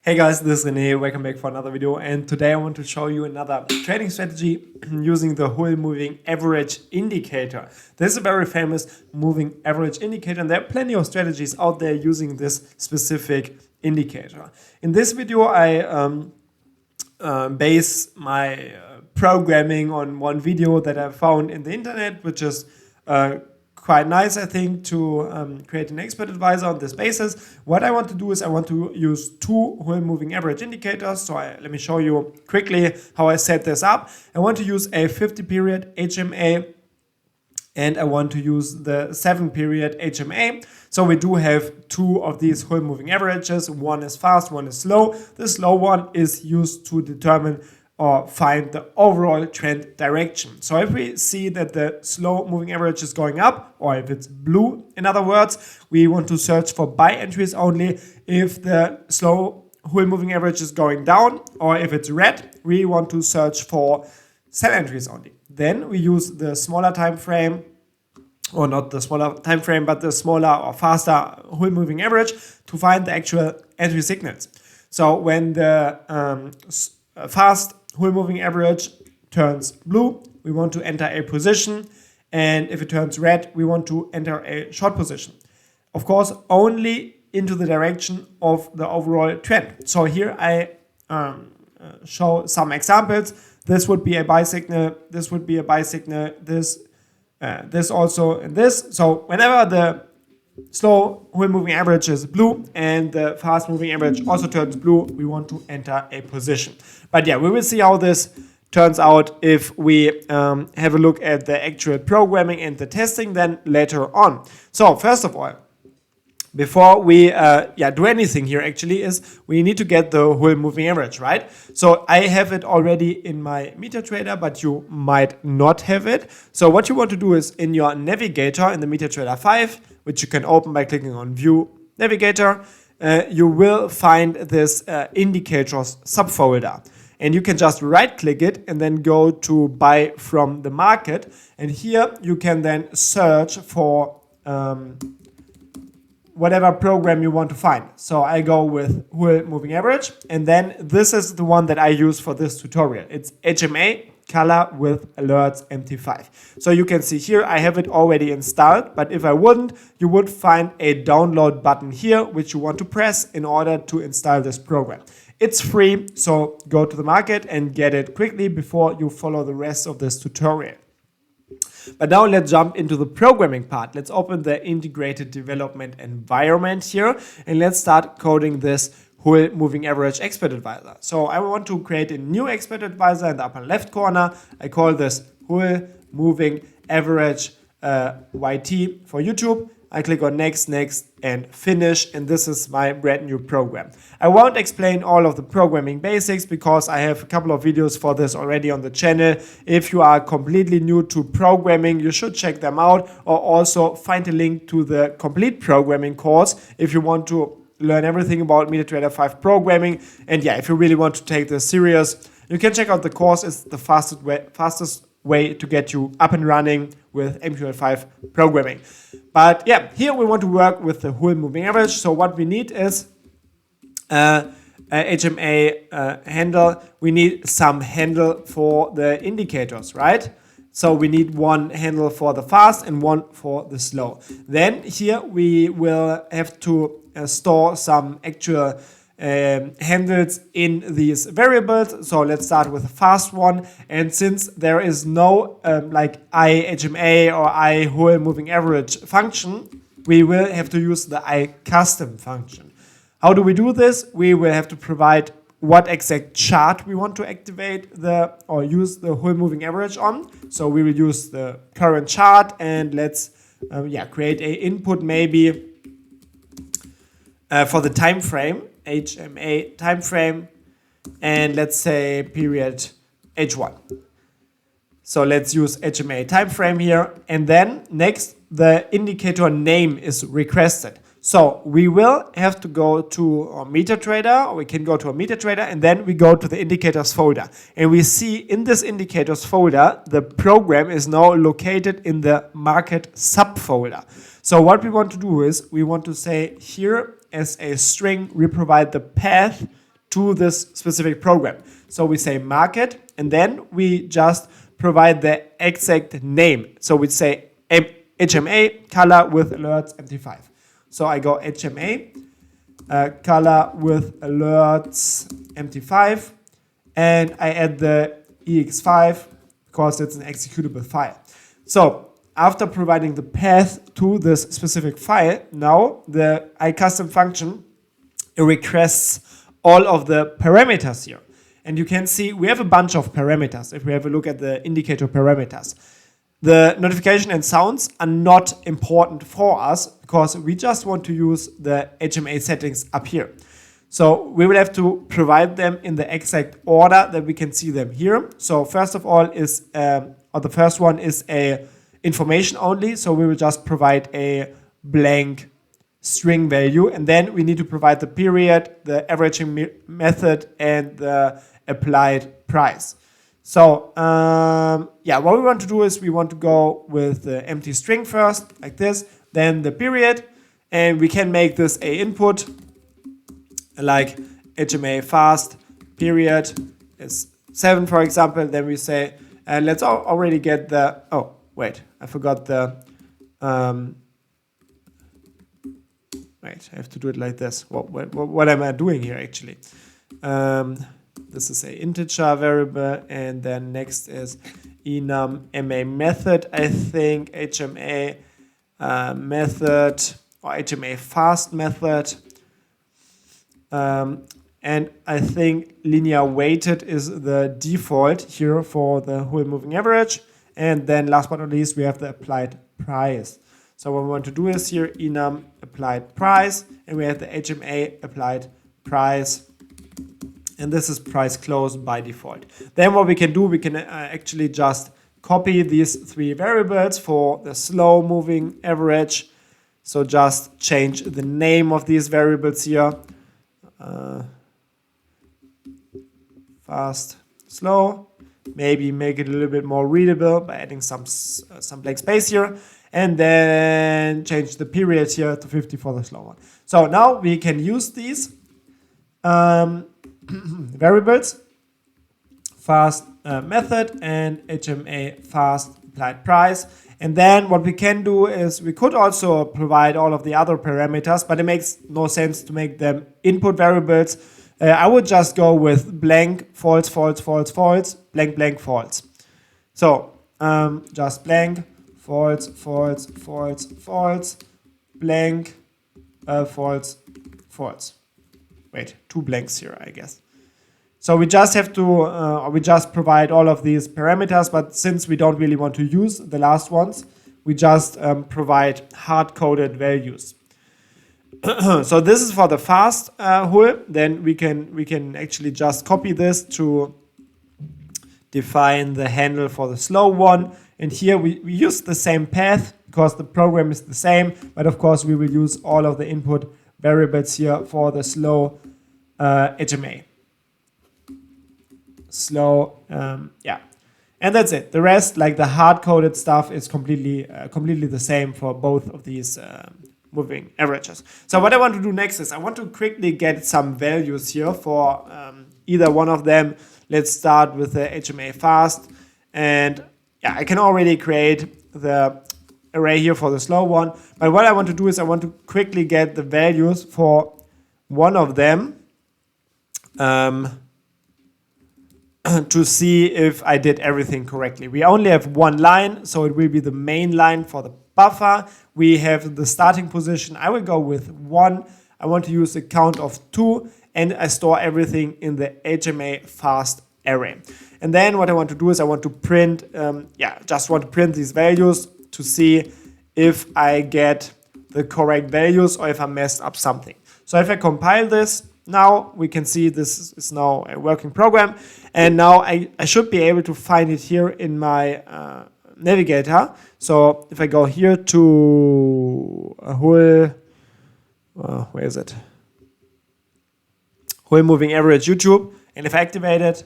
Hey guys, this is Rene, welcome back for another video, and today I want to show you another trading strategy using the whole moving average indicator. This is a very famous moving average indicator, and there are plenty of strategies out there using this specific indicator. In this video I base my programming on one video that I found in the internet, which is quite nice, I think, to create an expert advisor on this basis. What I want to do is I want to use two whole moving average indicators. So let me show you quickly how I set this up. I want to use a 50 period HMA and I want to use the 7 period HMA. So we do have two of these whole moving averages. One is fast, one is slow. The slow one is used to determine or find the overall trend direction. So if we see that the slow moving average is going up, or if it's blue, in other words, we want to search for buy entries only. If the slow whole moving average is going down, or if it's red, we want to search for sell entries only. Then we use the smaller time frame, or not the smaller time frame, but the smaller or faster whole moving average to find the actual entry signals. So when the fast whole moving average turns blue, we want to enter a position, and if it turns red, we want to enter a short position. Of course, only into the direction of the overall trend. So here I show some examples. This would be a buy signal, this would be a buy signal, this also, and this. So whenever the slow whole moving average is blue and the fast moving average also turns blue, we want to enter a position. But yeah, we will see how this turns out if we have a look at the actual programming and the testing then later on. So first of all, before we do anything here actually is we need to get the whole moving average, right? So I have it already in my MetaTrader, but you might not have it. So what you want to do is in your navigator in the MetaTrader 5, which you can open by clicking on View Navigator, you will find this indicators subfolder. And you can just right click it and then go to buy from the market. And here you can then search for whatever program you want to find. So I go with whole moving average, and then this is the one that I use for this tutorial. It's HMA color with alerts MT5. So you can see here I have it already installed, but if I wouldn't, you would find a download button here which you want to press in order to install this program. It's free, so go to the market and get it quickly before you follow the rest of this tutorial. But now let's jump into the programming part. Let's open the integrated development environment here and let's start coding this whole moving average expert advisor. So I want to create a new expert advisor in the upper left corner. I call this whole moving average YT for YouTube. I click on next, and finish, and this is my brand new program. I won't explain all of the programming basics because I have a couple of videos for this already on the channel. If you are completely new to programming, you should check them out, or also find a link to the complete programming course if you want to learn everything about MetaTrader 5 programming. And yeah, if you really want to take this serious, you can check out the course. It's the fastest way to get you up and running with mql5 programming. But yeah, here we want to work with the whole moving average. So what we need is a HMA handle. We need some handle for the indicators, right? So we need one handle for the fast and one for the slow. Then here we will have to store some actual handles in these variables. So let's start with the fast one. And since there is no like IHMA or I whole moving average function, we will have to use the I custom function. How do we do this? We will have to provide what exact chart we want to activate or use the whole moving average on. So we will use the current chart, and let's create a input maybe for the time frame, HMA time frame, and let's say period H1. So let's use HMA time frame here, and then next the indicator name is requested. So we will have to go to a MetaTrader, or we can go to a MetaTrader, and then we go to the indicators folder. And we see in this indicators folder, the program is now located in the market subfolder. So what we want to do is we want to say here as a string, we provide the path to this specific program. So we say market, and then we just provide the exact name. So we say HMA color with alerts MT5. So I go HMA color with alerts MT5, and I add the EX5 because it's an executable file. So after providing the path to this specific file, now the iCustom function requests all of the parameters here. And you can see we have a bunch of parameters. If we have a look at the indicator parameters, the notification and sounds are not important for us because we just want to use the HMA settings up here. So we will have to provide them in the exact order that we can see them here. So first of all is, or the first one is a information only. So we will just provide a blank string value, and then we need to provide the period, the averaging method, and the applied price. So yeah, what we want to do is we want to go with the empty string first, like this, then the period, and we can make this a input, like HMA fast period is 7, for example. Then we say, let's already get the, oh, wait, I forgot the, wait, I have to do it like this. What am I doing here actually? This is a integer variable, and then next is enum ma method, I think, HMA method, or HMA fast method. And I think linear weighted is the default here for the whole moving average. And then last but not least, we have the applied price. So what we want to do is here enum applied price, and we have the HMA applied price, and this is price close by default. Then what we can do, we can actually just copy these 3 variables for the slow moving average. So just change the name of these variables here. Fast, slow, maybe make it a little bit more readable by adding some blank space here, and then change the period here to 50 for the slow one. So now we can use these variables, fast method and HMA fast applied price. And then what we can do is we could also provide all of the other parameters, but it makes no sense to make them input variables. I would just go with blank, false, false, false, false, blank, blank, false. So just blank, false, false, false, false, blank, false, false. Wait, 2 blanks here, I guess. So we just have to, we just provide all of these parameters, but since we don't really want to use the last ones, we just provide hard-coded values. So this is for the fast hull. Then we can actually just copy this to define the handle for the slow one. And here we use the same path because the program is the same, but of course we will use all of the input variables here for the slow HMA. Slow, yeah, and that's it. The rest, like the hard-coded stuff, is completely the same for both of these moving averages. So what I want to do next is I want to quickly get some values here for either one of them. Let's start with the HMA fast, and yeah, I can already create the array here for the slow one. But what I want to do is I want to quickly get the values for one of them. To see if I did everything correctly. We only have one line, so it will be the main line for the buffer. We have the starting position. I will go with 1. I want to use a count of 2, and I store everything in the HMA fast array. And then what I want to do is I want to print, just want to print these values to see if I get the correct values or if I messed up something. So if I compile this, now we can see this is now a working program, and now I should be able to find it here in my navigator. So if I go here to a whole, where is it? Whole moving average YouTube, and if I activate it,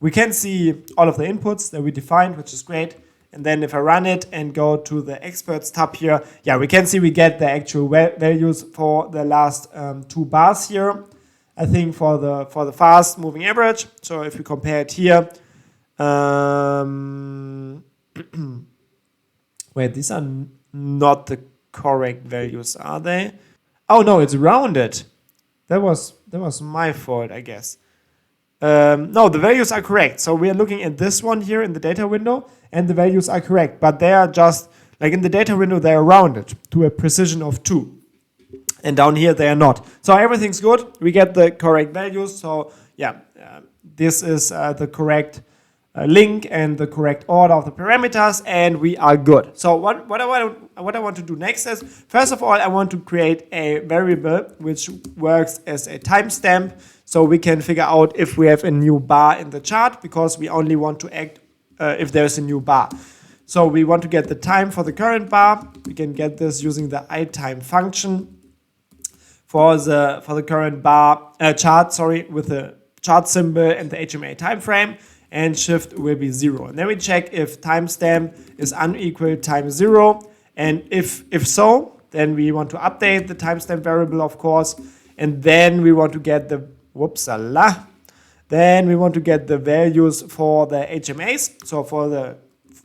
we can see all of the inputs that we defined, which is great. And then if I run it and go to the experts tab here, yeah, we can see we get the actual values for the last 2 bars here. I think for the fast moving average. So if we compare it here, wait, these are not the correct values, are they? Oh no, it's rounded. That was my fault, I guess. No, the values are correct. So we are looking at this one here in the data window, and the values are correct, but they are just like in the data window, they are rounded to a precision of 2. And down here, they are not. So everything's good. We get the correct values. So yeah, this is the correct link and the correct order of the parameters, and we are good. So what I want to do next is, first of all, I want to create a variable which works as a timestamp, so we can figure out if we have a new bar in the chart, because we only want to act if there's a new bar. So we want to get the time for the current bar. We can get this using the itime function for the current bar chart, sorry, with the chart symbol and the HMA time frame, and shift will be 0. And then we check if timestamp is unequal times 0, and if so, then we want to update the timestamp variable, of course, and then we want to get the then we want to get the values for the HMAs, so for the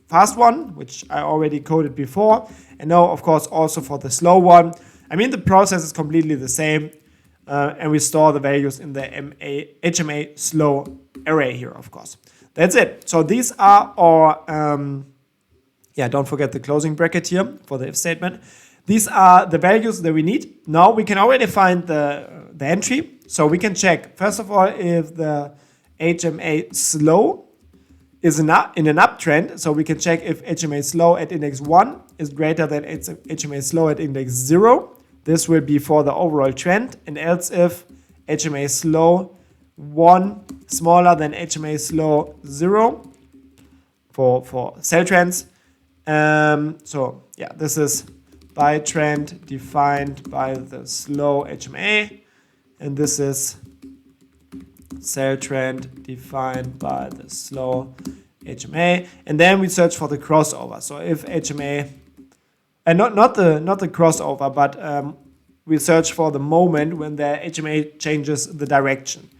fast one, which I already coded before, and now of course also for the slow one. I mean, the process is completely the same, and we store the values in the HMA slow array here, of course. That's it. So these are our, don't forget the closing bracket here for the if statement. These are the values that we need. Now we can already find the entry. So we can check, first of all, if the HMA slow is in an uptrend. So we can check if HMA slow at index 1 is greater than HMA slow at index 0. This will be for the overall trend. And else if HMA slow 1 smaller than HMA slow 0 for sell trends. So yeah, this is by trend defined by the slow HMA, and this is sell trend defined by the slow HMA, and then we search for the crossover. So if HMA, and not the crossover, but we search for the moment when the HMA changes the direction.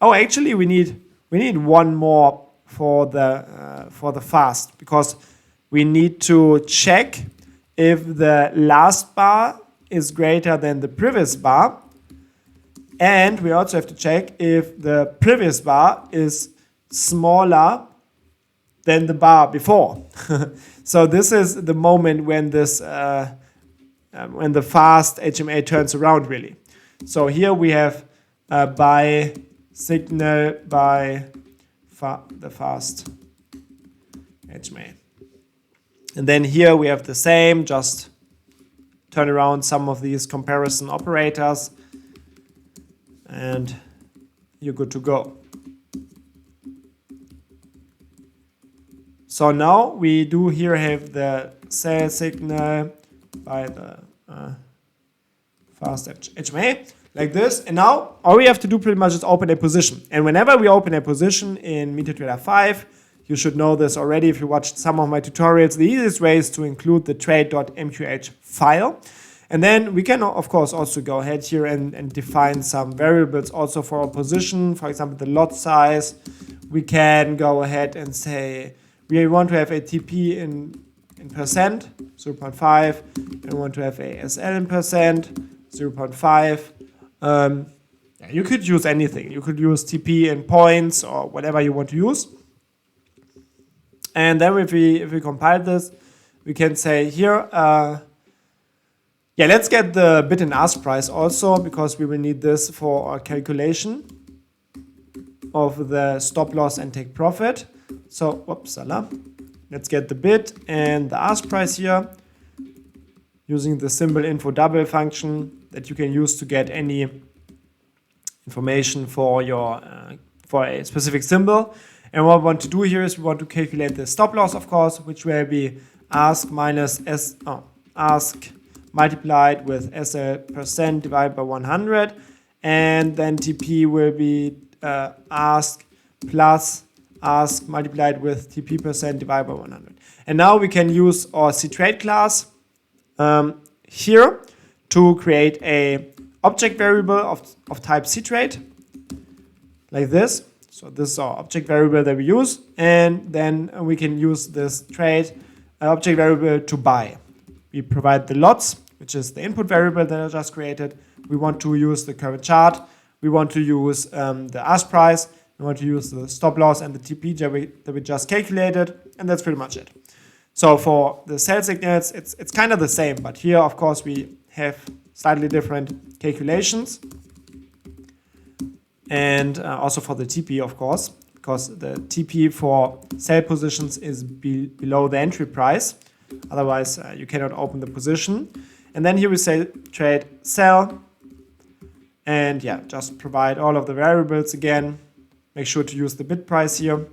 Actually, we need one more for the fast, because we need to check if the last bar is greater than the previous bar, and we also have to check if the previous bar is smaller than the bar before. So this is the moment when this when the fast HMA turns around, really. So here we have by signal by the fast HMA. And then here we have the same, just turn around some of these comparison operators, and you're good to go. So now we do here have the sell signal by the fast HMA, like this. And now all we have to do pretty much is open a position. And whenever we open a position in MetaTrader 5, you should know this already if you watched some of my tutorials, the easiest way is to include the trade.mqh file. And then we can, of course, also go ahead here and define some variables also for our position. For example, the lot size. We can go ahead and say we want to have a TP in percent, 0.5, and we want to have a SL in percent, 0.5. You could use anything. You could use TP in points or whatever you want to use. And then if we compile this, we can say here, let's get the bid and ask price also, because we will need this for our calculation of the stop loss and take profit. So, let's get the bid and the ask price here using the symbol info double function that you can use to get any information for your for a specific symbol. And what we want to do here is we want to calculate the stop loss, of course, which will be ask minus ask multiplied with SL percent divided by 100, and then TP will be ask plus ask multiplied with TP percent divided by 100. And now we can use our ctrade class here to create a object variable of type ctrade, like this. So this is our object variable that we use, and then we can use this trade object variable to buy. We provide the lots, which is the input variable that I just created. We want to use the current chart. We want to use the ask price. We want to use the stop loss and the TP that we just calculated, and that's pretty much it. So for the sell signals, it's kind of the same, but here, of course, we have slightly different calculations. And also for the TP, of course, because the TP for sell positions is below the entry price. Otherwise, you cannot open the position. And then here we say trade sell. And yeah, just provide all of the variables again. Make sure to use the bid price here.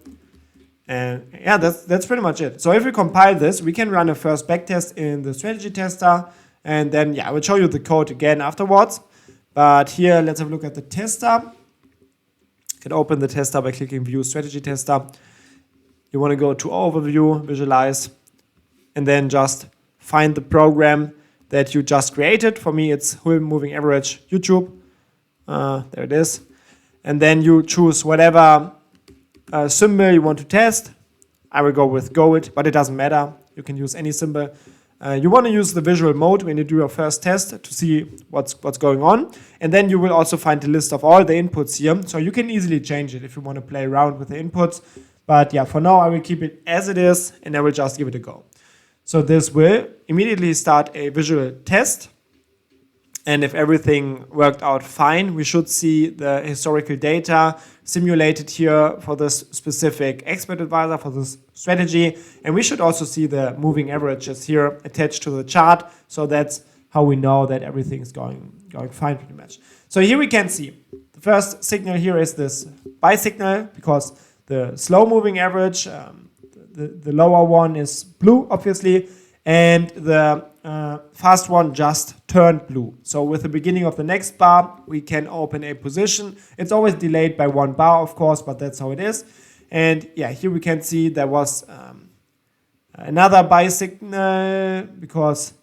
And yeah, that's pretty much it. So if we compile this, we can run a first backtest in the strategy tester. And then, yeah, I will show you the code again afterwards. But here, let's have a look at the tester. You can open the tester by clicking View Strategy Tester. You want to go to Overview, Visualize, and then just find the program that you just created. For me, it's Hull Moving Average YouTube. There it is. And then you choose whatever symbol you want to test. I will go with gold, but it doesn't matter. You can use any symbol. You want to use the visual mode when you do your first test to see what's going on. And then you will also find the list of all the inputs here. So you can easily change it if you want to play around with the inputs. But yeah, for now, I will keep it as it is, and I will just give it a go. So this will immediately start a visual test. And if everything worked out fine, we should see the historical data simulated here for this specific expert advisor, for this strategy. And we should also see the moving averages here attached to the chart. So that's how we know that everything is going fine pretty much. So here we can see the first signal here is this buy signal, because the slow moving average, the lower one is blue, obviously, and the fast one just turned blue. So with the beginning of the next bar, we can open a position. It's always delayed by 1 bar, of course, but that's how it is. And yeah, here we can see there was another buy signal, because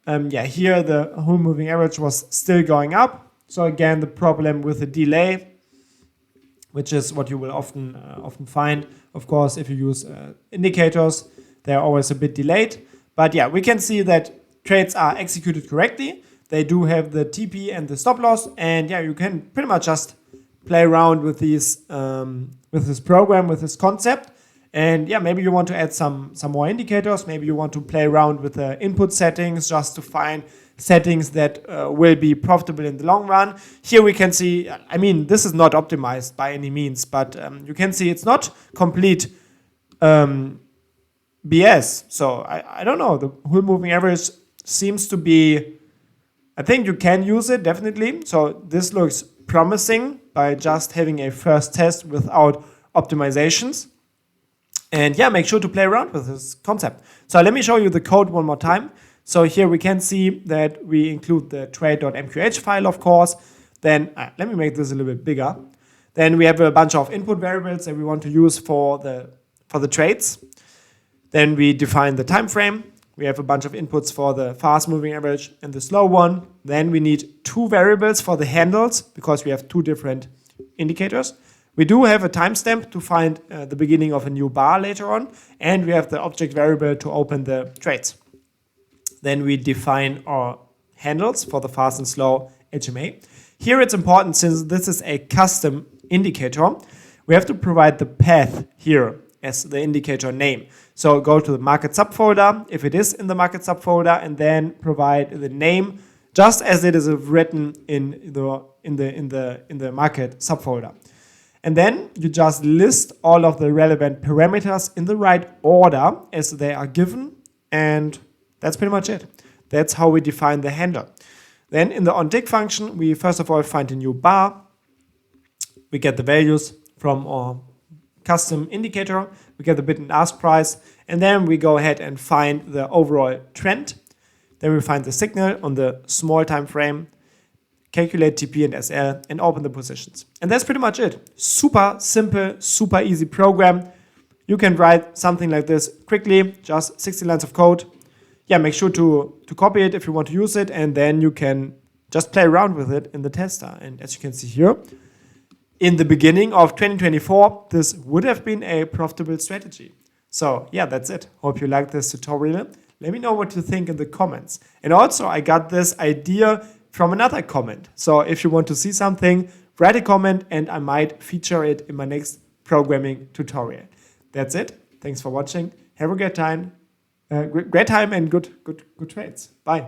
yeah, here the whole moving average was still going up. So again, the problem with the delay, which is what you will often find. Of course, if you use indicators, they're always a bit delayed. But yeah, we can see that trades are executed correctly. They do have the TP and the stop loss. And yeah, you can pretty much just play around with these, with this program, with this concept. And yeah, maybe you want to add some more indicators. Maybe you want to play around with the input settings just to find settings that will be profitable in the long run. Here we can see, I mean, this is not optimized by any means, but you can see it's not complete BS. So I don't know, the whole moving average seems to be, I think you can use it definitely. So this looks promising by just having a first test without optimizations. And yeah, make sure to play around with this concept. So let me show you the code one more time. So here we can see that we include the trade.mqh file, of course. Then let me make this a little bit bigger. Then we have a bunch of input variables that we want to use for the trades. Then we define the time frame. We have a bunch of inputs for the fast moving average and the slow one. Then we need 2 variables for the handles, because we have 2 different indicators. We do have a timestamp to find the beginning of a new bar later on. And we have the object variable to open the trades. Then we define our handles for the fast and slow HMA. Here it's important, since this is a custom indicator, we have to provide the path here as the indicator name. So go to the market subfolder, if it is in the market subfolder, and then provide the name just as it is written in the market subfolder. And then you just list all of the relevant parameters in the right order as they are given, and that's pretty much it. That's how we define the handle. Then in the onTick function, we first of all find a new bar. We get the values from our custom indicator. We get the bid and ask price. And then we go ahead and find the overall trend. Then we find the signal on the small time frame, calculate TP and SL, and open the positions. And that's pretty much it. Super simple, super easy program. You can write something like this quickly, just 60 lines of code. Yeah, make sure to copy it if you want to use it, and then you can just play around with it in the tester. And as you can see here, in the beginning of 2024, this would have been a profitable strategy. So yeah, that's it. Hope you liked this tutorial. Let me know what you think in the comments. And also, I got this idea from another comment. So if you want to see something, write a comment and I might feature it in my next programming tutorial. That's it. Thanks for watching. Have a great time and good trades. Bye.